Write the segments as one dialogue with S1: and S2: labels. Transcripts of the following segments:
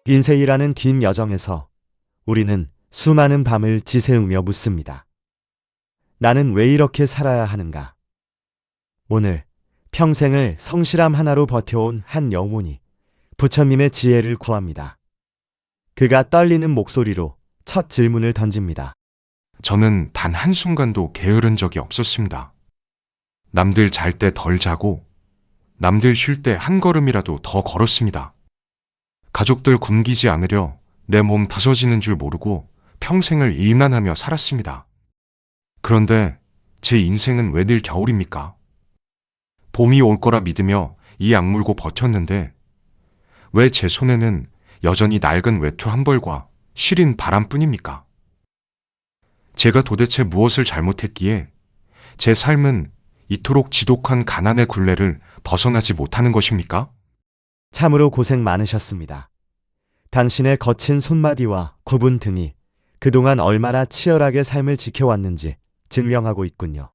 S1: 인생이라는 긴 여정에서 우리는 수많은 밤을 지새우며 묻습니다. 나는 왜 이렇게 살아야 하는가? 오늘 평생을 성실함 하나로 버텨온 한 영혼이 부처님의 지혜를 구합니다. 그가 떨리는 목소리로 첫 질문을 던집니다.
S2: 저는 단 한순간도 게으른 적이 없었습니다. 남들 잘 때 덜 자고 남들 쉴 때 한 걸음이라도 더 걸었습니다. 가족들 굶기지 않으려 내 몸 부서지는 줄 모르고 평생을 일만 하며 살았습니다. 그런데 제 인생은 왜 늘 겨울입니까? 봄이 올 거라 믿으며 이 악물고 버텼는데 왜 제 손에는 여전히 낡은 외투 한 벌과 시린 바람뿐입니까? 제가 도대체 무엇을 잘못했기에 제 삶은 이토록 지독한 가난의 굴레를 벗어나지 못하는 것입니까?
S1: 참으로 고생 많으셨습니다. 당신의 거친 손마디와 굽은 등이 그동안 얼마나 치열하게 삶을 지켜왔는지 증명하고 있군요.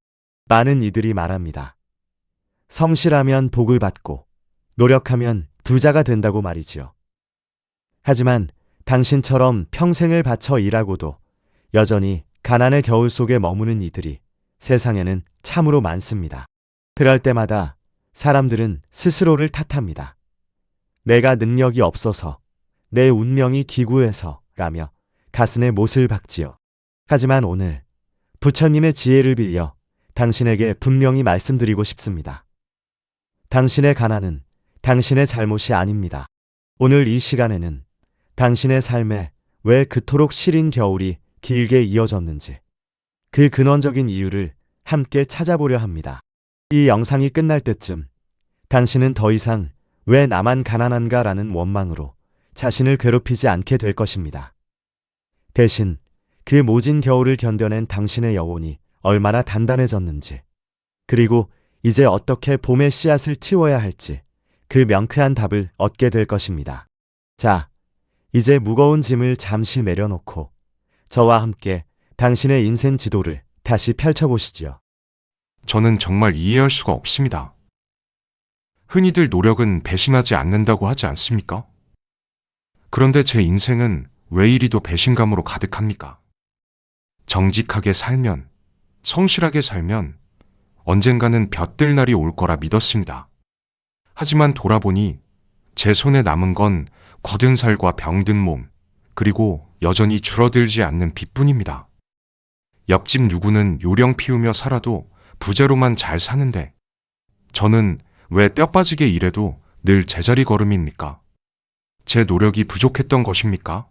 S1: 많은 이들이 말합니다. 성실하면 복을 받고 노력하면 부자가 된다고 말이지요. 하지만 당신처럼 평생을 바쳐 일하고도 여전히 가난의 겨울 속에 머무는 이들이 세상에는 참으로 많습니다. 그럴 때마다 사람들은 스스로를 탓합니다. 내가 능력이 없어서, 내 운명이 기구해서 라며 가슴에 못을 박지요. 하지만 오늘 부처님의 지혜를 빌려 당신에게 분명히 말씀드리고 싶습니다. 당신의 가난은 당신의 잘못이 아닙니다. 오늘 이 시간에는 당신의 삶에 왜 그토록 시린 겨울이 길게 이어졌는지 그 근원적인 이유를 함께 찾아보려 합니다. 이 영상이 끝날 때쯤 당신은 더 이상 왜 나만 가난한가 라는 원망으로 자신을 괴롭히지 않게 될 것입니다. 대신 그 모진 겨울을 견뎌낸 당신의 영혼이 얼마나 단단해졌는지, 그리고 이제 어떻게 봄의 씨앗을 틔워야 할지 그 명쾌한 답을 얻게 될 것입니다. 자, 이제 무거운 짐을 잠시 내려놓고 저와 함께 당신의 인생 지도를 다시 펼쳐보시지요.
S2: 저는 정말 이해할 수가 없습니다. 흔히들 노력은 배신하지 않는다고 하지 않습니까? 그런데 제 인생은 왜 이리도 배신감으로 가득합니까? 정직하게 살면, 성실하게 살면 언젠가는 볕들 날이 올 거라 믿었습니다. 하지만 돌아보니 제 손에 남은 건 굳은 살과 병든 몸, 그리고 여전히 줄어들지 않는 빚뿐입니다. 옆집 누구는 요령 피우며 살아도 부자로만 잘 사는데 저는 왜 뼈 빠지게 일해도 늘 제자리 걸음입니까? 제 노력이 부족했던 것입니까?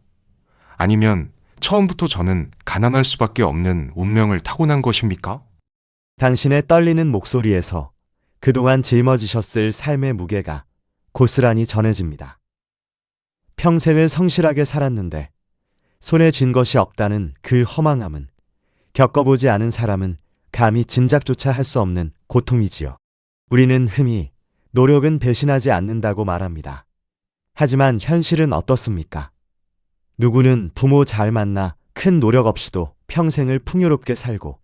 S2: 아니면 처음부터 저는 가난할 수밖에 없는 운명을 타고난 것입니까?
S1: 당신의 떨리는 목소리에서 그동안 짊어지셨을 삶의 무게가 고스란히 전해집니다. 평생을 성실하게 살았는데 손에 쥔 것이 없다는 그 허망함은 겪어보지 않은 사람은 감히 짐작조차 할 수 없는 고통이지요. 우리는 흔히 노력은 배신하지 않는다고 말합니다. 하지만 현실은 어떻습니까? 누구는 부모 잘 만나 큰 노력 없이도 평생을 풍요롭게 살고,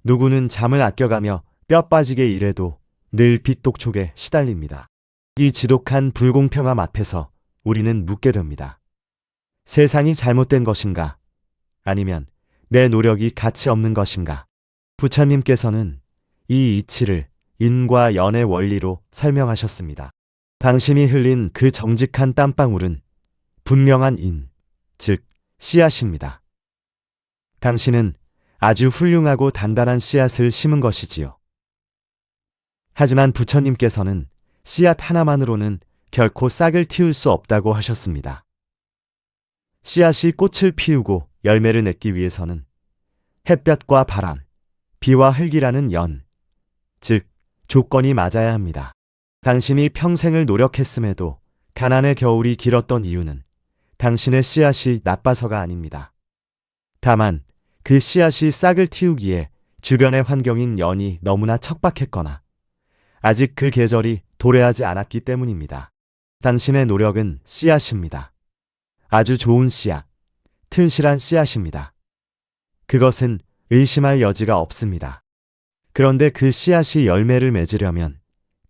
S1: 누구는 잠을 아껴가며 뼈 빠지게 일해도 늘 빚독촉에 시달립니다. 이 지독한 불공평함 앞에서 우리는 묻게 됩니다. 세상이 잘못된 것인가? 아니면 내 노력이 가치 없는 것인가? 부처님께서는 이 이치를 인과 연의 원리로 설명하셨습니다. 당신이 흘린 그 정직한 땀방울은 분명한 인, 즉 씨앗입니다. 당신은 아주 훌륭하고 단단한 씨앗을 심은 것이지요. 하지만 부처님께서는 씨앗 하나만으로는 결코 싹을 틔울 수 없다고 하셨습니다. 씨앗이 꽃을 피우고 열매를 맺기 위해서는 햇볕과 바람, 비와 흙이라는 연, 즉 조건이 맞아야 합니다. 당신이 평생을 노력했음에도 가난의 겨울이 길었던 이유는 당신의 씨앗이 나빠서가 아닙니다. 다만 그 씨앗이 싹을 틔우기에 주변의 환경인 연이 너무나 척박했거나 아직 그 계절이 도래하지 않았기 때문입니다. 당신의 노력은 씨앗입니다. 아주 좋은 씨앗, 튼실한 씨앗입니다. 그것은 의심할 여지가 없습니다. 그런데 그 씨앗이 열매를 맺으려면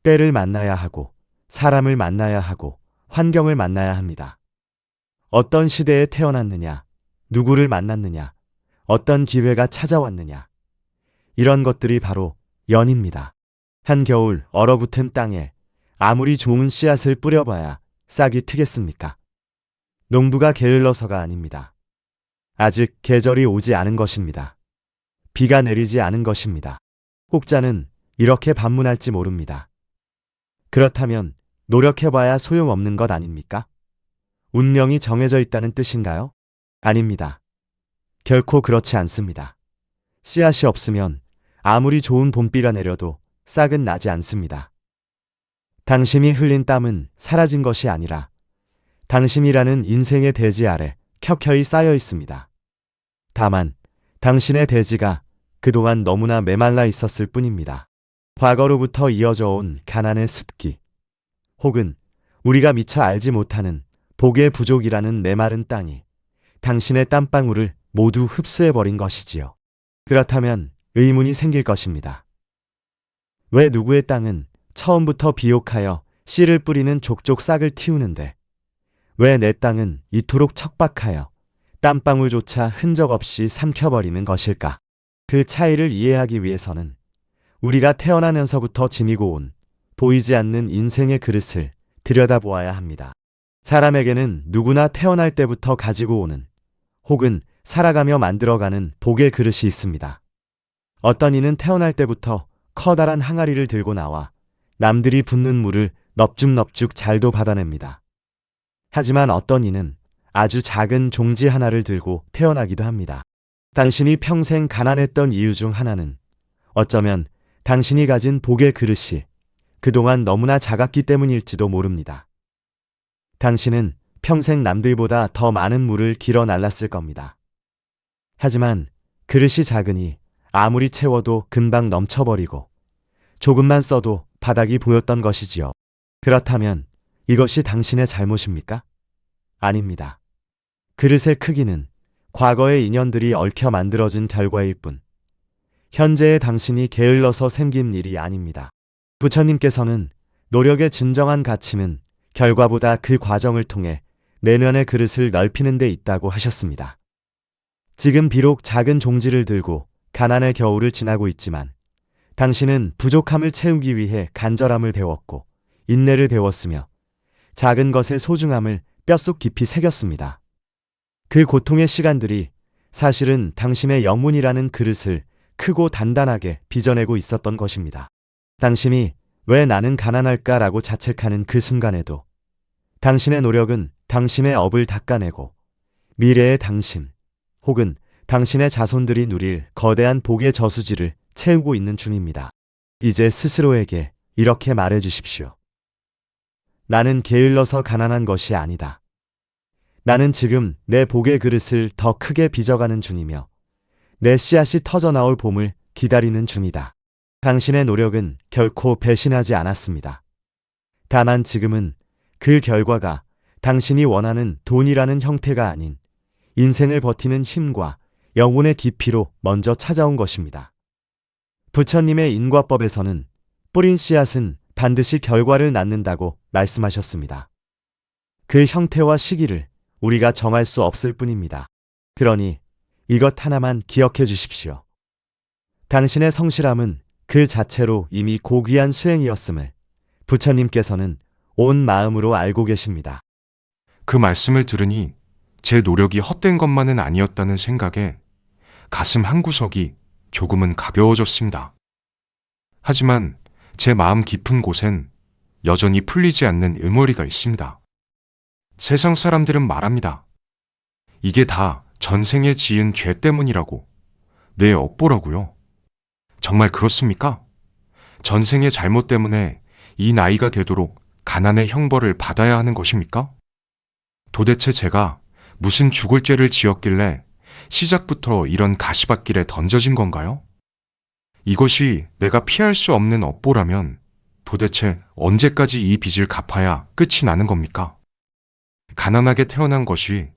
S1: 때를 만나야 하고, 사람을 만나야 하고, 환경을 만나야 합니다. 어떤 시대에 태어났느냐, 누구를 만났느냐, 어떤 기회가 찾아왔느냐. 이런 것들이 바로 연입니다. 한겨울 얼어붙은 땅에 아무리 좋은 씨앗을 뿌려봐야 싹이 트겠습니까? 농부가 게을러서가 아닙니다. 아직 계절이 오지 않은 것입니다. 비가 내리지 않은 것입니다. 혹자는 이렇게 반문할지 모릅니다. 그렇다면 노력해봐야 소용없는 것 아닙니까? 운명이 정해져 있다는 뜻인가요? 아닙니다. 결코 그렇지 않습니다. 씨앗이 없으면 아무리 좋은 봄비가 내려도 싹은 나지 않습니다. 당신이 흘린 땀은 사라진 것이 아니라 당신이라는 인생의 대지 아래 켜켜이 쌓여 있습니다. 다만 당신의 대지가 그동안 너무나 메말라 있었을 뿐입니다. 과거로부터 이어져 온 가난의 습기, 혹은 우리가 미처 알지 못하는 복의 부족이라는 메마른 땅이 당신의 땀방울을 모두 흡수해버린 것이지요. 그렇다면 의문이 생길 것입니다. 왜 누구의 땅은 처음부터 비옥하여 씨를 뿌리는 족족 싹을 틔우는데 왜 내 땅은 이토록 척박하여 땀방울조차 흔적 없이 삼켜버리는 것일까? 그 차이를 이해하기 위해서는 우리가 태어나면서부터 지니고 온 보이지 않는 인생의 그릇을 들여다보아야 합니다. 사람에게는 누구나 태어날 때부터 가지고 오는 혹은 살아가며 만들어가는 복의 그릇이 있습니다. 어떤 이는 태어날 때부터 커다란 항아리를 들고 나와 남들이 붓는 물을 넙죽넙죽 잘도 받아냅니다. 하지만 어떤 이는 아주 작은 종지 하나를 들고 태어나기도 합니다. 당신이 평생 가난했던 이유 중 하나는 어쩌면 당신이 가진 복의 그릇이 그동안 너무나 작았기 때문일지도 모릅니다. 당신은 평생 남들보다 더 많은 물을 길어 날랐을 겁니다. 하지만 그릇이 작으니 아무리 채워도 금방 넘쳐버리고 조금만 써도 바닥이 보였던 것이지요. 그렇다면 이것이 당신의 잘못입니까? 아닙니다. 그릇의 크기는 과거의 인연들이 얽혀 만들어진 결과일 뿐 현재의 당신이 게을러서 생긴 일이 아닙니다. 부처님께서는 노력의 진정한 가치는 결과보다 그 과정을 통해 내면의 그릇을 넓히는 데 있다고 하셨습니다. 지금 비록 작은 종지를 들고 가난의 겨울을 지나고 있지만 당신은 부족함을 채우기 위해 간절함을 배웠고 인내를 배웠으며 작은 것의 소중함을 뼛속 깊이 새겼습니다. 그 고통의 시간들이 사실은 당신의 영문이라는 그릇을 크고 단단하게 빚어내고 있었던 것입니다. 당신이 왜 나는 가난할까라고 자책하는 그 순간에도 당신의 노력은 당신의 업을 닦아내고 미래의 당신 혹은 당신의 자손들이 누릴 거대한 복의 저수지를 채우고 있는 중입니다. 이제 스스로에게 이렇게 말해 주십시오. 나는 게을러서 가난한 것이 아니다. 나는 지금 내 복의 그릇을 더 크게 빚어가는 중이며 내 씨앗이 터져나올 봄을 기다리는 중이다. 당신의 노력은 결코 배신하지 않았습니다. 다만 지금은 그 결과가 당신이 원하는 돈이라는 형태가 아닌 인생을 버티는 힘과 영혼의 깊이로 먼저 찾아온 것입니다. 부처님의 인과법에서는 뿌린 씨앗은 반드시 결과를 낳는다고 말씀하셨습니다. 그 형태와 시기를 우리가 정할 수 없을 뿐입니다. 그러니 이것 하나만 기억해 주십시오. 당신의 성실함은 그 자체로 이미 고귀한 수행이었음을 부처님께서는 온 마음으로 알고 계십니다.
S2: 그 말씀을 들으니 제 노력이 헛된 것만은 아니었다는 생각에 가슴 한구석이 조금은 가벼워졌습니다. 하지만 제 마음 깊은 곳엔 여전히 풀리지 않는 응어리가 있습니다. 세상 사람들은 말합니다. 이게 다 전생에 지은 죄 때문이라고, 내 업보라고요. 정말 그렇습니까? 전생의 잘못 때문에 이 나이가 되도록 가난의 형벌을 받아야 하는 것입니까? 도대체 제가 무슨 죽을 죄를 지었길래 시작부터 이런 가시밭길에 던져진 건가요? 이것이 내가 피할 수 없는 업보라면 도대체 언제까지 이 빚을 갚아야 끝이 나는 겁니까? 가난하게 태어난 것이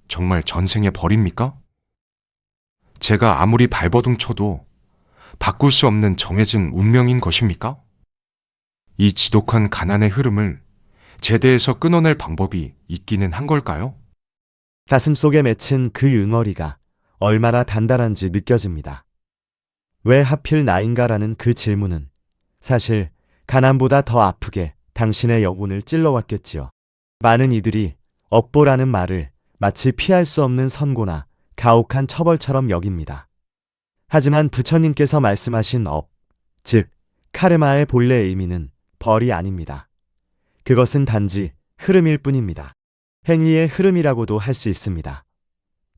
S2: 정말 전생의 벌입니까? 제가 아무리 발버둥 쳐도 바꿀 수 없는 정해진 운명인 것입니까? 이 지독한 가난의 흐름을 제대에서 끊어낼 방법이 있기는 한 걸까요?
S1: 가슴속에 맺힌 그 응어리가 얼마나 단단한지 느껴집니다. 왜 하필 나인가라는 그 질문은 사실 가난보다 더 아프게 당신의 영혼을 찔러왔겠지요. 많은 이들이 업보라는 말을 마치 피할 수 없는 선고나 가혹한 처벌처럼 여깁니다. 하지만 부처님께서 말씀하신 업, 즉 카르마의 본래 의미는 벌이 아닙니다. 그것은 단지 흐름일 뿐입니다. 행위의 흐름이라고도 할 수 있습니다.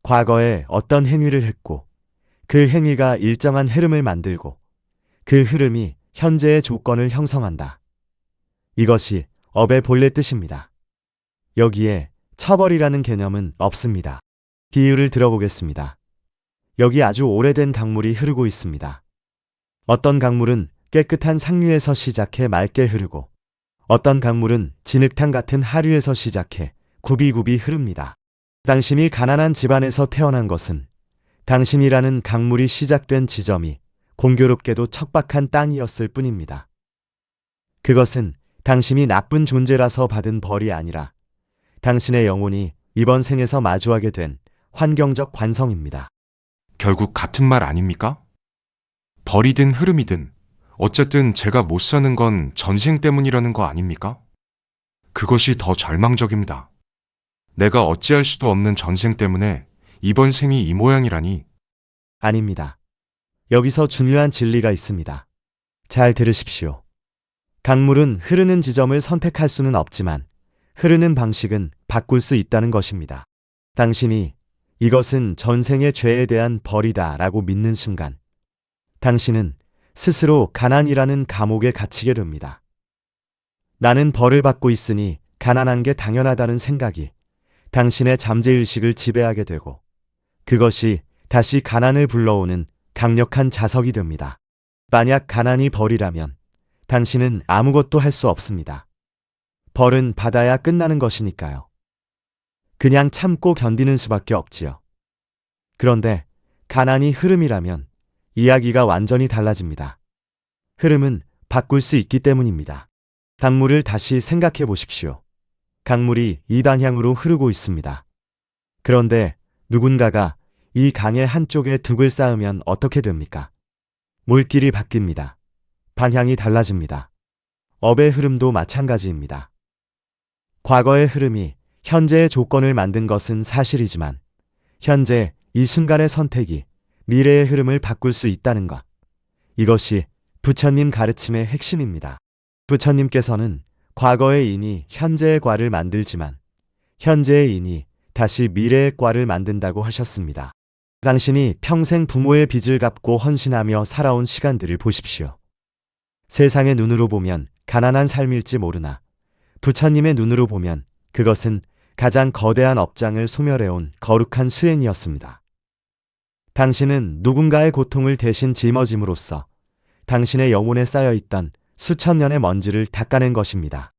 S1: 과거에 어떤 행위를 했고 그 행위가 일정한 흐름을 만들고 그 흐름이 현재의 조건을 형성한다. 이것이 업의 본래 뜻입니다. 여기에 처벌이라는 개념은 없습니다. 비유를 들어보겠습니다. 여기 아주 오래된 강물이 흐르고 있습니다. 어떤 강물은 깨끗한 상류에서 시작해 맑게 흐르고 어떤 강물은 진흙탕 같은 하류에서 시작해 굽이굽이 흐릅니다. 당신이 가난한 집안에서 태어난 것은 당신이라는 강물이 시작된 지점이 공교롭게도 척박한 땅이었을 뿐입니다. 그것은 당신이 나쁜 존재라서 받은 벌이 아니라 당신의 영혼이 이번 생에서 마주하게 된 환경적 관성입니다.
S2: 결국 같은 말 아닙니까? 벌이든 흐름이든 어쨌든 제가 못 사는 건 전생 때문이라는 거 아닙니까? 그것이 더 절망적입니다. 내가 어찌할 수도 없는 전생 때문에 이번 생이 이 모양이라니.
S1: 아닙니다. 여기서 중요한 진리가 있습니다. 잘 들으십시오. 강물은 흐르는 지점을 선택할 수는 없지만 흐르는 방식은 바꿀 수 있다는 것입니다. 당신이 이것은 전생의 죄에 대한 벌이다 라고 믿는 순간 당신은 스스로 가난이라는 감옥에 갇히게 됩니다. 나는 벌을 받고 있으니 가난한 게 당연하다는 생각이 당신의 잠재의식을 지배하게 되고 그것이 다시 가난을 불러오는 강력한 자석이 됩니다. 만약 가난이 벌이라면 당신은 아무것도 할 수 없습니다. 벌은 받아야 끝나는 것이니까요. 그냥 참고 견디는 수밖에 없지요. 그런데 가난이 흐름이라면 이야기가 완전히 달라집니다. 흐름은 바꿀 수 있기 때문입니다. 강물을 다시 생각해 보십시오. 강물이 이 방향으로 흐르고 있습니다. 그런데 누군가가 이 강의 한쪽에 둑을 쌓으면 어떻게 됩니까? 물길이 바뀝니다. 방향이 달라집니다. 업의 흐름도 마찬가지입니다. 과거의 흐름이 현재의 조건을 만든 것은 사실이지만 현재 이 순간의 선택이 미래의 흐름을 바꿀 수 있다는 것. 이것이 부처님 가르침의 핵심입니다. 부처님께서는 과거의 인이 현재의 과를 만들지만 현재의 인이 다시 미래의 과를 만든다고 하셨습니다. 당신이 평생 부모의 빚을 갚고 헌신하며 살아온 시간들을 보십시오. 세상의 눈으로 보면 가난한 삶일지 모르나 부처님의 눈으로 보면 그것은 가장 거대한 업장을 소멸해온 거룩한 수행이었습니다. 당신은 누군가의 고통을 대신 짊어짐으로써 당신의 영혼에 쌓여있던 수천 년의 먼지를 닦아낸 것입니다.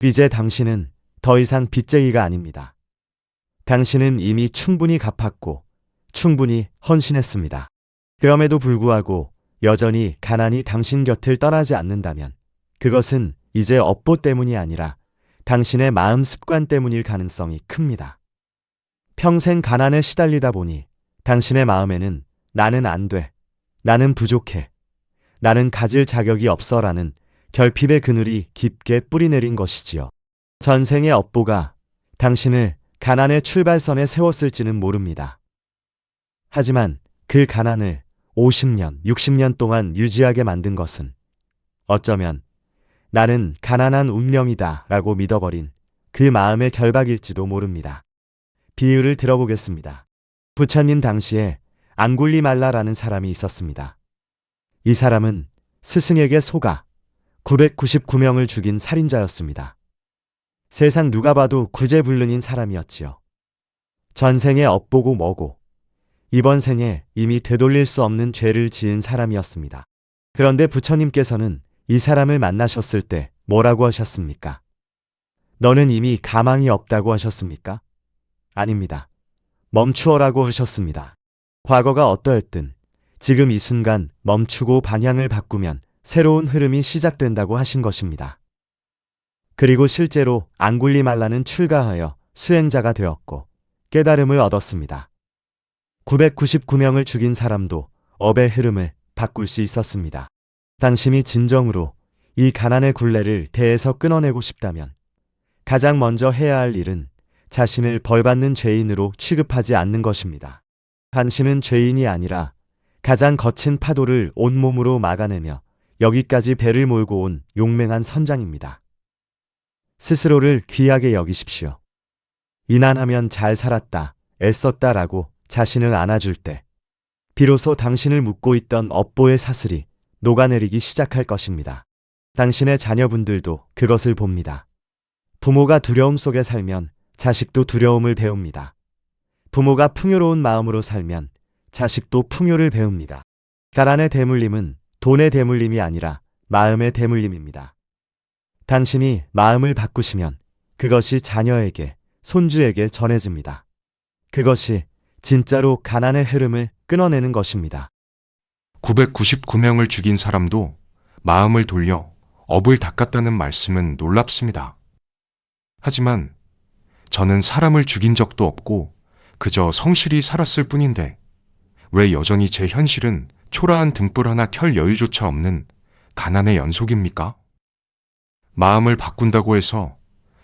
S1: 이제 당신은 더 이상 빚쟁이가 아닙니다. 당신은 이미 충분히 갚았고 충분히 헌신했습니다. 그럼에도 불구하고 여전히 가난이 당신 곁을 떠나지 않는다면 그것은 이제 업보 때문이 아니라 당신의 마음 습관 때문일 가능성이 큽니다. 평생 가난에 시달리다 보니 당신의 마음에는 나는 안 돼, 나는 부족해, 나는 가질 자격이 없어라는 결핍의 그늘이 깊게 뿌리내린 것이지요. 전생의 업보가 당신을 가난의 출발선에 세웠을지는 모릅니다. 하지만 그 가난을 50년, 60년 동안 유지하게 만든 것은 어쩌면 나는 가난한 운명이다 라고 믿어버린 그 마음의 결박일지도 모릅니다. 비유를 들어보겠습니다. 부처님 당시에 앙굴리말라라는 사람이 있었습니다. 이 사람은 스승에게 속아 999명을 죽인 살인자였습니다. 세상 누가 봐도 구제불능인 사람이었지요. 전생에 업보고 뭐고 이번 생에 이미 되돌릴 수 없는 죄를 지은 사람이었습니다. 그런데 부처님께서는 이 사람을 만나셨을 때 뭐라고 하셨습니까? 너는 이미 가망이 없다고 하셨습니까? 아닙니다. 멈추어라고 하셨습니다. 과거가 어떠했든 지금 이 순간 멈추고 방향을 바꾸면 새로운 흐름이 시작된다고 하신 것입니다. 그리고 실제로 앙굴리말라는 출가하여 수행자가 되었고 깨달음을 얻었습니다. 999명을 죽인 사람도 업의 흐름을 바꿀 수 있었습니다. 당신이 진정으로 이 가난의 굴레를 대에서 끊어내고 싶다면 가장 먼저 해야 할 일은 자신을 벌받는 죄인으로 취급하지 않는 것입니다. 당신은 죄인이 아니라 가장 거친 파도를 온몸으로 막아내며 여기까지 배를 몰고 온 용맹한 선장입니다. 스스로를 귀하게 여기십시오. 이난하면 잘 살았다, 애썼다라고 자신을 안아줄 때 비로소 당신을 묶고 있던 업보의 사슬이 녹아내리기 시작할 것입니다. 당신의 자녀분들도 그것을 봅니다. 부모가 두려움 속에 살면 자식도 두려움을 배웁니다. 부모가 풍요로운 마음으로 살면 자식도 풍요를 배웁니다. 가난의 대물림은 돈의 대물림이 아니라 마음의 대물림입니다. 당신이 마음을 바꾸시면 그것이 자녀에게, 손주에게 전해집니다. 그것이 진짜로 가난의 흐름을 끊어내는 것입니다.
S2: 999명을 죽인 사람도 마음을 돌려 업을 닦았다는 말씀은 놀랍습니다. 하지만 저는 사람을 죽인 적도 없고 그저 성실히 살았을 뿐인데 왜 여전히 제 현실은 초라한 등불 하나 켤 여유조차 없는 가난의 연속입니까? 마음을 바꾼다고 해서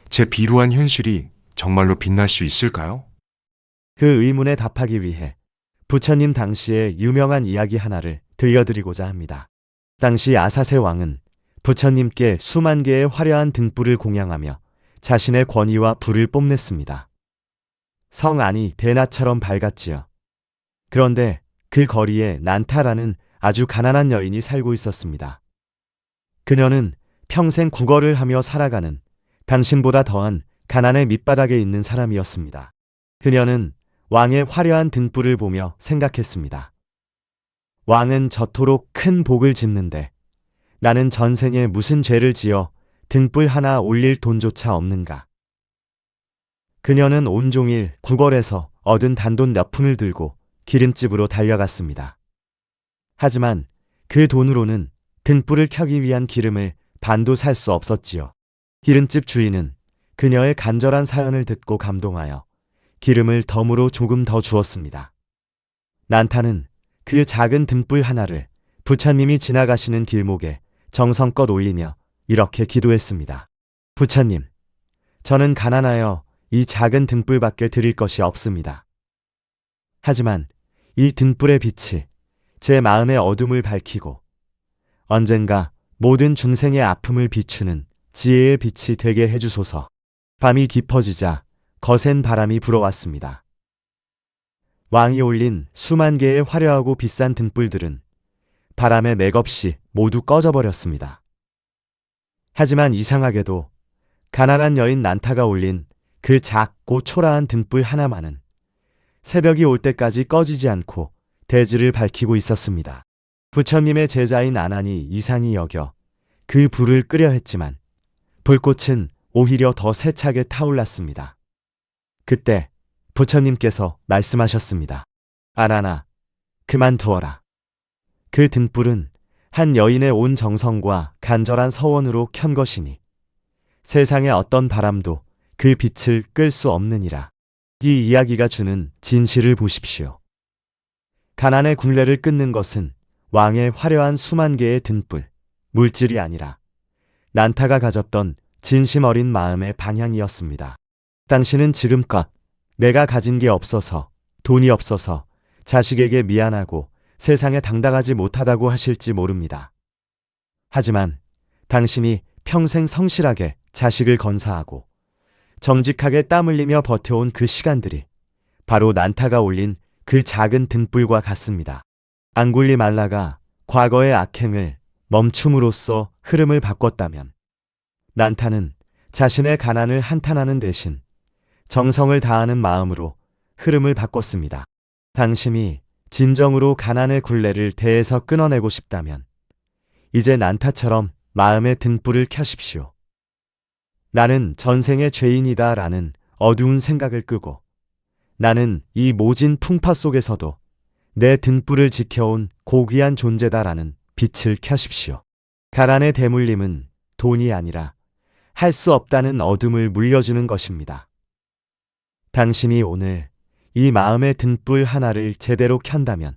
S2: 제 비루한 현실이 정말로 빛날 수 있을까요?
S1: 그 의문에 답하기 위해 부처님 당시의 유명한 이야기 하나를 들려드리고자 합니다. 당시 아사세 왕은 부처님께 수만 개의 화려한 등불을 공양하며 자신의 권위와 불을 뽐냈습니다. 성 안이 대낮처럼 밝았지요. 그런데 그 거리에 난타라는 아주 가난한 여인이 살고 있었습니다. 그녀는 평생 구걸을 하며 살아가는 당신보다 더한 가난의 밑바닥에 있는 사람이었습니다. 그녀는 왕의 화려한 등불을 보며 생각했습니다. 왕은 저토록 큰 복을 짓는데 나는 전생에 무슨 죄를 지어 등불 하나 올릴 돈조차 없는가. 그녀는 온종일 구걸해서 얻은 단돈 몇 푼을 들고 기름집으로 달려갔습니다. 하지만 그 돈으로는 등불을 켜기 위한 기름을 반도 살 수 없었지요. 기름집 주인은 그녀의 간절한 사연을 듣고 감동하여 기름을 덤으로 조금 더 주었습니다. 난타는 그 작은 등불 하나를 부처님이 지나가시는 길목에 정성껏 올리며 이렇게 기도했습니다. 부처님, 저는 가난하여 이 작은 등불밖에 드릴 것이 없습니다. 하지만 이 등불의 빛이 제 마음의 어둠을 밝히고 언젠가 모든 중생의 아픔을 비추는 지혜의 빛이 되게 해주소서. 밤이 깊어지자 거센 바람이 불어왔습니다. 왕이 올린 수만 개의 화려하고 비싼 등불들은 바람에 맥없이 모두 꺼져버렸습니다. 하지만 이상하게도 가난한 여인 난타가 올린 그 작고 초라한 등불 하나만은 새벽이 올 때까지 꺼지지 않고 대지를 밝히고 있었습니다. 부처님의 제자인 아난이 이상히 여겨 그 불을 끄려 했지만 불꽃은 오히려 더 세차게 타올랐습니다. 그때 부처님께서 말씀하셨습니다. 아난아, 그만두어라. 그 등불은 한 여인의 온 정성과 간절한 서원으로 켠 것이니 세상의 어떤 바람도 그 빛을 끌 수 없느니라. 이 이야기가 주는 진실을 보십시오. 가난의 굴레를 끊는 것은 왕의 화려한 수만 개의 등불, 물질이 아니라 난타가 가졌던 진심 어린 마음의 방향이었습니다. 당신은 지금껏 내가 가진 게 없어서, 돈이 없어서 자식에게 미안하고 세상에 당당하지 못하다고 하실지 모릅니다. 하지만 당신이 평생 성실하게 자식을 건사하고 정직하게 땀 흘리며 버텨온 그 시간들이 바로 난타가 올린 그 작은 등불과 같습니다. 앙굴리말라가 과거의 악행을 멈춤으로써 흐름을 바꿨다면 난타는 자신의 가난을 한탄하는 대신 정성을 다하는 마음으로 흐름을 바꿨습니다. 당신이 진정으로 가난의 굴레를 대에서 끊어내고 싶다면 이제 난타처럼 마음의 등불을 켜십시오. 나는 전생의 죄인이다 라는 어두운 생각을 끄고 나는 이 모진 풍파 속에서도 내 등불을 지켜온 고귀한 존재다 라는 빛을 켜십시오. 가난의 대물림은 돈이 아니라 할 수 없다는 어둠을 물려주는 것입니다. 당신이 오늘 이 마음의 등불 하나를 제대로 켠다면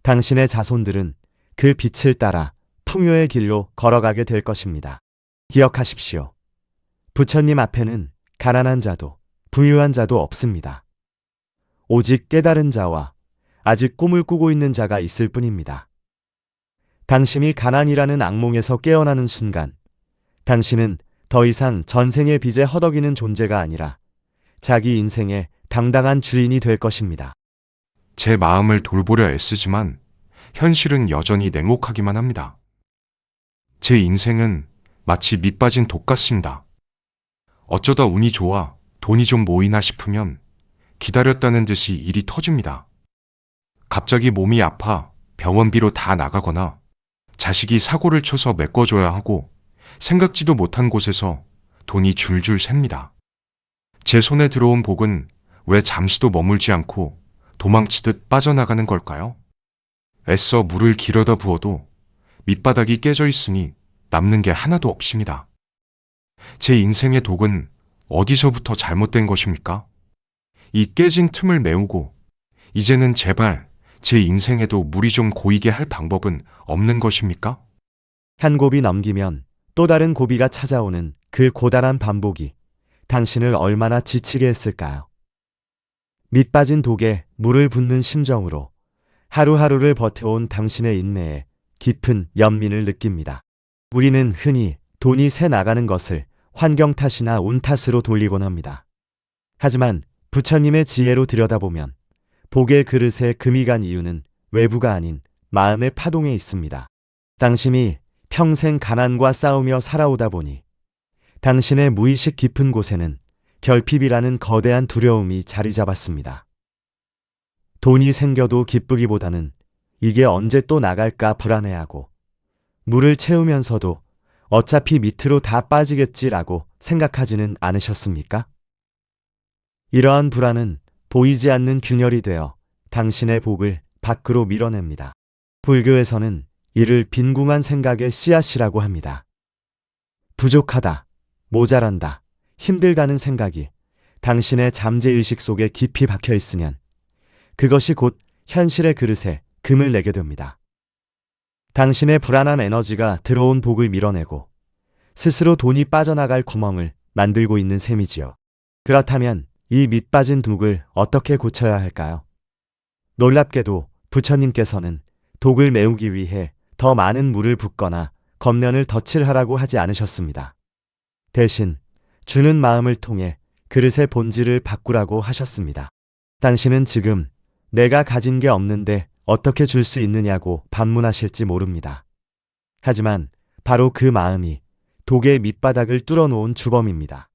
S1: 당신의 자손들은 그 빛을 따라 풍요의 길로 걸어가게 될 것입니다. 기억하십시오. 부처님 앞에는 가난한 자도 부유한 자도 없습니다. 오직 깨달은 자와 아직 꿈을 꾸고 있는 자가 있을 뿐입니다. 당신이 가난이라는 악몽에서 깨어나는 순간, 당신은 더 이상 전생의 빚에 허덕이는 존재가 아니라 자기 인생의 당당한 주인이 될 것입니다.
S2: 제 마음을 돌보려 애쓰지만 현실은 여전히 냉혹하기만 합니다. 제 인생은 마치 밑 빠진 독 같습니다. 어쩌다 운이 좋아 돈이 좀 모이나 싶으면 기다렸다는 듯이 일이 터집니다. 갑자기 몸이 아파 병원비로 다 나가거나 자식이 사고를 쳐서 메꿔줘야 하고 생각지도 못한 곳에서 돈이 줄줄 셉니다. 제 손에 들어온 복은 왜 잠시도 머물지 않고 도망치듯 빠져나가는 걸까요? 애써 물을 길어다 부어도 밑바닥이 깨져 있으니 남는 게 하나도 없습니다. 제 인생의 독은 어디서부터 잘못된 것입니까? 이 깨진 틈을 메우고 이제는 제발 제 인생에도 물이 좀 고이게 할 방법은 없는 것입니까?
S1: 한 고비 넘기면 또 다른 고비가 찾아오는 그 고단한 반복이 당신을 얼마나 지치게 했을까요? 밑 빠진 독에 물을 붓는 심정으로 하루하루를 버텨온 당신의 인내에 깊은 연민을 느낍니다. 우리는 흔히 돈이 새 나가는 것을 환경 탓이나 운 탓으로 돌리곤 합니다. 하지만 부처님의 지혜로 들여다보면 복의 그릇에 금이 간 이유는 외부가 아닌 마음의 파동에 있습니다. 당신이 평생 가난과 싸우며 살아오다 보니 당신의 무의식 깊은 곳에는 결핍이라는 거대한 두려움이 자리 잡았습니다. 돈이 생겨도 기쁘기보다는 이게 언제 또 나갈까 불안해하고 물을 채우면서도 어차피 밑으로 다 빠지겠지라고 생각하지는 않으셨습니까? 이러한 불안은 보이지 않는 균열이 되어 당신의 복을 밖으로 밀어냅니다. 불교에서는 이를 빈궁한 생각의 씨앗이라고 합니다. 부족하다, 모자란다, 힘들다는 생각이 당신의 잠재의식 속에 깊이 박혀 있으면 그것이 곧 현실의 그릇에 금을 내게 됩니다. 당신의 불안한 에너지가 들어온 복을 밀어내고 스스로 돈이 빠져나갈 구멍을 만들고 있는 셈이지요. 그렇다면 이 밑빠진 독을 어떻게 고쳐야 할까요? 놀랍게도 부처님께서는 독을 메우기 위해 더 많은 물을 붓거나 겉면을 덧칠하라고 하지 않으셨습니다. 대신 주는 마음을 통해 그릇의 본질을 바꾸라고 하셨습니다. 당신은 지금 내가 가진 게 없는데 어떻게 줄 수 있느냐고 반문하실지 모릅니다. 하지만 바로 그 마음이 독의 밑바닥을 뚫어놓은 주범입니다.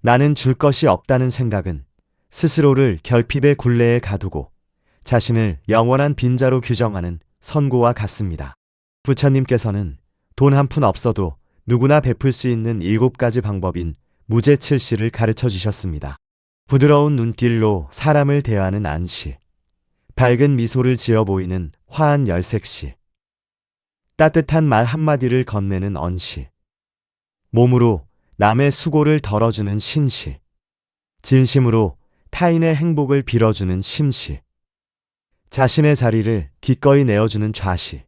S1: 나는 줄 것이 없다는 생각은 스스로를 결핍의 굴레에 가두고 자신을 영원한 빈자로 규정하는 선고와 같습니다. 부처님께서는 돈 한 푼 없어도 누구나 베풀 수 있는 7가지 방법인 무죄칠시를 가르쳐 주셨습니다. 부드러운 눈길로 사람을 대하는 안시, 밝은 미소를 지어 보이는 화한 열색시, 따뜻한 말 한마디를 건네는 언시, 몸으로 남의 수고를 덜어주는 신시, 진심으로 타인의 행복을 빌어주는 심시, 자신의 자리를 기꺼이 내어주는 좌시,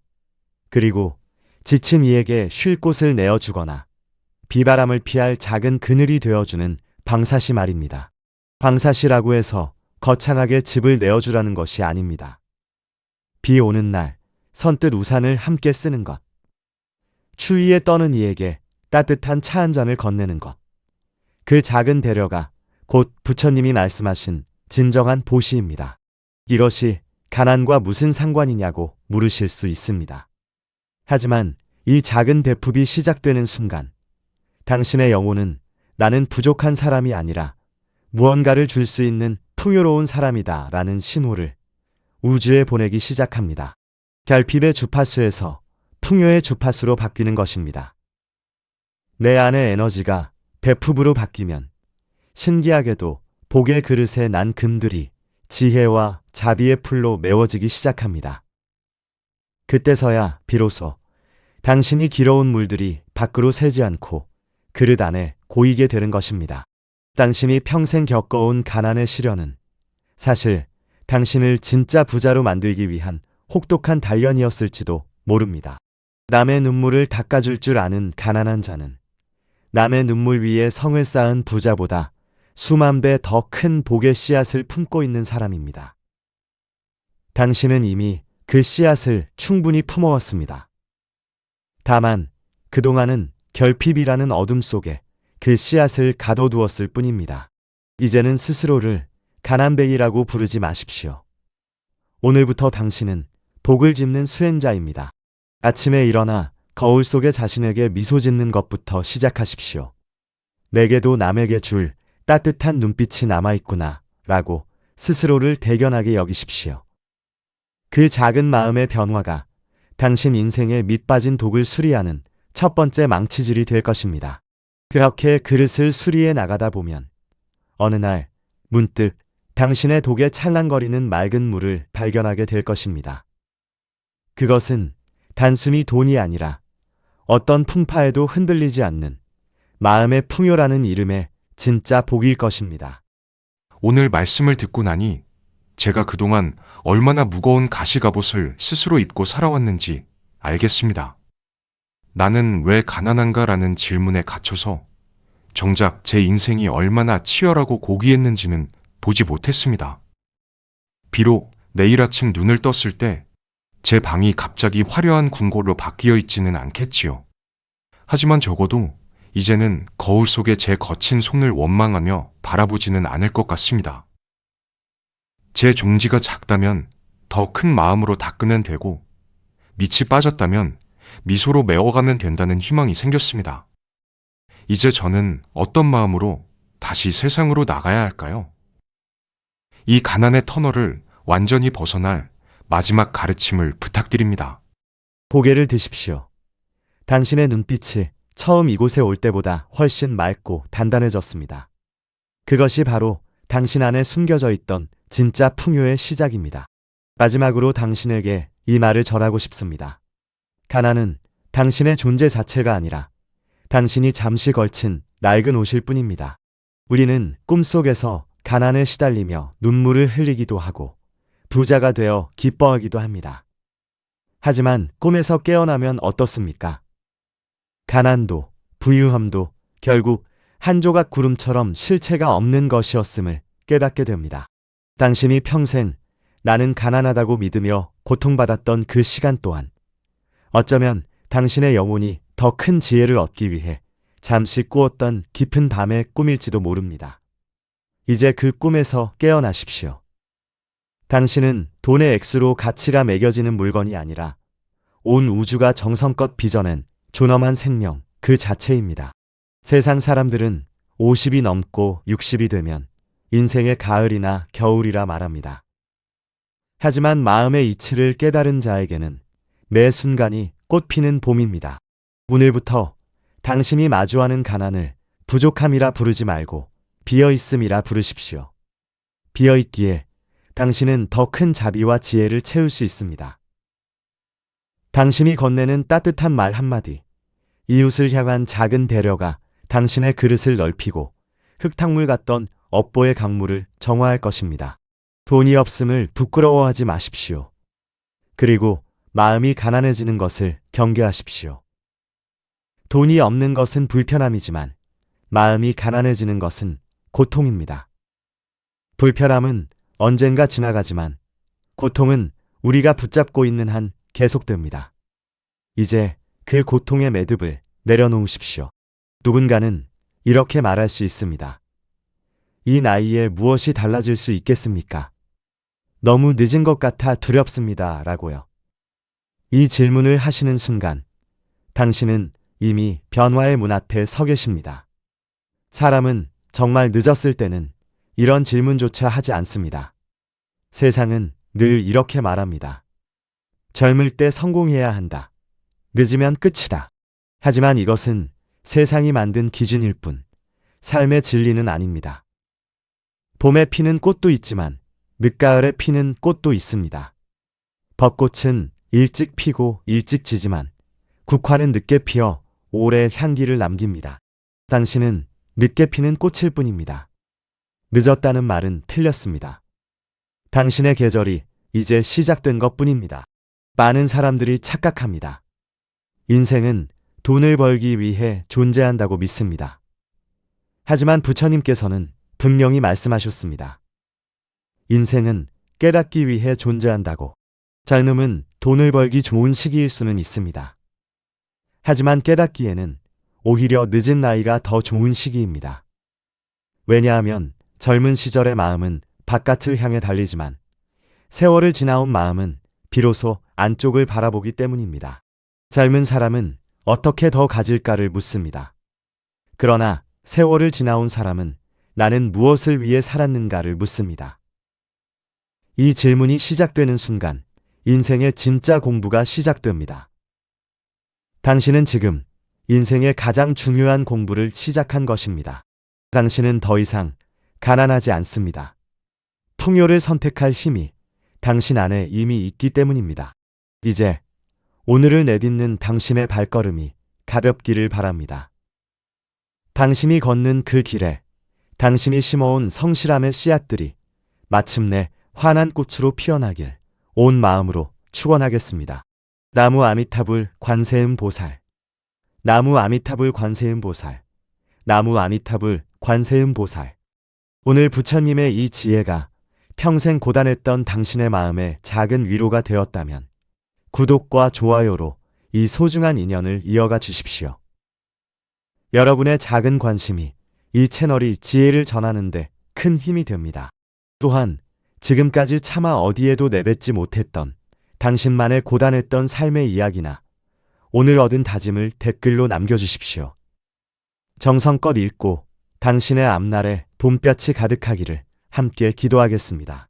S1: 그리고 지친 이에게 쉴 곳을 내어주거나 비바람을 피할 작은 그늘이 되어주는 방사시 말입니다. 방사시라고 해서 거창하게 집을 내어주라는 것이 아닙니다. 비 오는 날 선뜻 우산을 함께 쓰는 것, 추위에 떠는 이에게 따뜻한 차 한 잔을 건네는 것, 그 작은 배려가 곧 부처님이 말씀하신 진정한 보시입니다. 이것이 가난과 무슨 상관이냐고 물으실 수 있습니다. 하지만 이 작은 대품이 시작되는 순간 당신의 영혼은 나는 부족한 사람이 아니라 무언가를 줄 수 있는 풍요로운 사람이다 라는 신호를 우주에 보내기 시작합니다. 결핍의 주파수에서 풍요의 주파수로 바뀌는 것입니다. 내 안의 에너지가 배품으로 바뀌면 신기하게도 복의 그릇에 난 금들이 지혜와 자비의 풀로 메워지기 시작합니다. 그때서야 비로소 당신이 길어온 물들이 밖으로 새지 않고 그릇 안에 고이게 되는 것입니다. 당신이 평생 겪어온 가난의 시련은 사실 당신을 진짜 부자로 만들기 위한 혹독한 단련이었을지도 모릅니다. 남의 눈물을 닦아줄 줄 아는 가난한 자는 남의 눈물 위에 성을 쌓은 부자보다 수만 배 더 큰 복의 씨앗을 품고 있는 사람입니다. 당신은 이미 그 씨앗을 충분히 품어왔습니다. 다만 그동안은 결핍이라는 어둠 속에 그 씨앗을 가둬두었을 뿐입니다. 이제는 스스로를 가난뱅이라고 부르지 마십시오. 오늘부터 당신은 복을 짚는 수행자입니다. 아침에 일어나 거울 속에 자신에게 미소 짓는 것부터 시작하십시오. 내게도 남에게 줄 따뜻한 눈빛이 남아있구나 라고 스스로를 대견하게 여기십시오. 그 작은 마음의 변화가 당신 인생의 밑빠진 독을 수리하는 첫 번째 망치질이 될 것입니다. 그렇게 그릇을 수리해 나가다 보면 어느 날 문득 당신의 독에 찰랑거리는 맑은 물을 발견하게 될 것입니다. 그것은 단순히 돈이 아니라 어떤 풍파에도 흔들리지 않는 마음의 풍요라는 이름의 진짜 복일 것입니다.
S2: 오늘 말씀을 듣고 나니 제가 그동안 얼마나 무거운 가시갑옷을 스스로 입고 살아왔는지 알겠습니다. 나는 왜 가난한가라는 질문에 갇혀서 정작 제 인생이 얼마나 치열하고 고귀했는지는 보지 못했습니다. 비록 내일 아침 눈을 떴을 때 제 방이 갑자기 화려한 궁궐로 바뀌어 있지는 않겠지요. 하지만 적어도 이제는 거울 속에 제 거친 손을 원망하며 바라보지는 않을 것 같습니다. 제 종지가 작다면 더 큰 마음으로 닦으면 되고 밑이 빠졌다면 미소로 메워가면 된다는 희망이 생겼습니다. 이제 저는 어떤 마음으로 다시 세상으로 나가야 할까요? 이 가난의 터널을 완전히 벗어날 마지막 가르침을 부탁드립니다.
S1: 고개를 드십시오. 당신의 눈빛이 처음 이곳에 올 때보다 훨씬 맑고 단단해졌습니다. 그것이 바로 당신 안에 숨겨져 있던 진짜 풍요의 시작입니다. 마지막으로 당신에게 이 말을 전하고 싶습니다. 가난은 당신의 존재 자체가 아니라 당신이 잠시 걸친 낡은 옷일 뿐입니다. 우리는 꿈속에서 가난에 시달리며 눈물을 흘리기도 하고 부자가 되어 기뻐하기도 합니다. 하지만 꿈에서 깨어나면 어떻습니까? 가난도 부유함도 결국 한 조각 구름처럼 실체가 없는 것이었음을 깨닫게 됩니다. 당신이 평생 나는 가난하다고 믿으며 고통받았던 그 시간 또한 어쩌면 당신의 영혼이 더 큰 지혜를 얻기 위해 잠시 꾸었던 깊은 밤의 꿈일지도 모릅니다. 이제 그 꿈에서 깨어나십시오. 당신은 돈의 액수로 가치가 매겨지는 물건이 아니라 온 우주가 정성껏 빚어낸 존엄한 생명 그 자체입니다. 세상 사람들은 50이 넘고 60이 되면 인생의 가을이나 겨울이라 말합니다. 하지만 마음의 이치를 깨달은 자에게는 매 순간이 꽃피는 봄입니다. 오늘부터 당신이 마주하는 가난을 부족함이라 부르지 말고 비어있음이라 부르십시오. 비어있기에 당신은 더 큰 자비와 지혜를 채울 수 있습니다. 당신이 건네는 따뜻한 말 한마디, 이웃을 향한 작은 배려가 당신의 그릇을 넓히고 흙탕물 같던 업보의 강물을 정화할 것입니다. 돈이 없음을 부끄러워하지 마십시오. 그리고 마음이 가난해지는 것을 경계하십시오. 돈이 없는 것은 불편함이지만 마음이 가난해지는 것은 고통입니다. 불편함은 언젠가 지나가지만 고통은 우리가 붙잡고 있는 한 계속됩니다. 이제 그 고통의 매듭을 내려놓으십시오. 누군가는 이렇게 말할 수 있습니다. 이 나이에 무엇이 달라질 수 있겠습니까? 너무 늦은 것 같아 두렵습니다. 라고요. 이 질문을 하시는 순간 당신은 이미 변화의 문 앞에 서 계십니다. 사람은 정말 늦었을 때는 이런 질문조차 하지 않습니다. 세상은 늘 이렇게 말합니다. 젊을 때 성공해야 한다. 늦으면 끝이다. 하지만 이것은 세상이 만든 기준일 뿐 삶의 진리는 아닙니다. 봄에 피는 꽃도 있지만 늦가을에 피는 꽃도 있습니다. 벚꽃은 일찍 피고 일찍 지지만 국화는 늦게 피어 오래 향기를 남깁니다. 당신은 늦게 피는 꽃일 뿐입니다. 늦었다는 말은 틀렸습니다. 당신의 계절이 이제 시작된 것 뿐입니다. 많은 사람들이 착각합니다. 인생은 돈을 벌기 위해 존재한다고 믿습니다. 하지만 부처님께서는 분명히 말씀하셨습니다. 인생은 깨닫기 위해 존재한다고. 젊음은 돈을 벌기 좋은 시기일 수는 있습니다. 하지만 깨닫기에는 오히려 늦은 나이가 더 좋은 시기입니다. 왜냐하면 젊은 시절의 마음은 바깥을 향해 달리지만 세월을 지나온 마음은 비로소 안쪽을 바라보기 때문입니다. 젊은 사람은 어떻게 더 가질까를 묻습니다. 그러나 세월을 지나온 사람은 나는 무엇을 위해 살았는가를 묻습니다. 이 질문이 시작되는 순간 인생의 진짜 공부가 시작됩니다. 당신은 지금 인생의 가장 중요한 공부를 시작한 것입니다. 당신은 더 이상 가난하지 않습니다. 풍요를 선택할 힘이 당신 안에 이미 있기 때문입니다. 이제 오늘을 내딛는 당신의 발걸음이 가볍기를 바랍니다. 당신이 걷는 그 길에 당신이 심어온 성실함의 씨앗들이 마침내 환한 꽃으로 피어나길 온 마음으로 축원하겠습니다. 나무 아미타불 관세음 보살. 나무 아미타불 관세음 보살. 나무 아미타불 관세음 보살. 오늘 부처님의 이 지혜가 평생 고단했던 당신의 마음에 작은 위로가 되었다면 구독과 좋아요로 이 소중한 인연을 이어가 주십시오. 여러분의 작은 관심이 이 채널이 지혜를 전하는데 큰 힘이 됩니다. 또한 지금까지 차마 어디에도 내뱉지 못했던 당신만의 고단했던 삶의 이야기나 오늘 얻은 다짐을 댓글로 남겨주십시오. 정성껏 읽고 당신의 앞날에 봄볕이 가득하기를 함께 기도하겠습니다.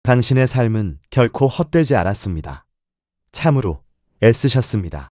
S1: 당신의 삶은 결코 헛되지 않았습니다. 참으로 애쓰셨습니다.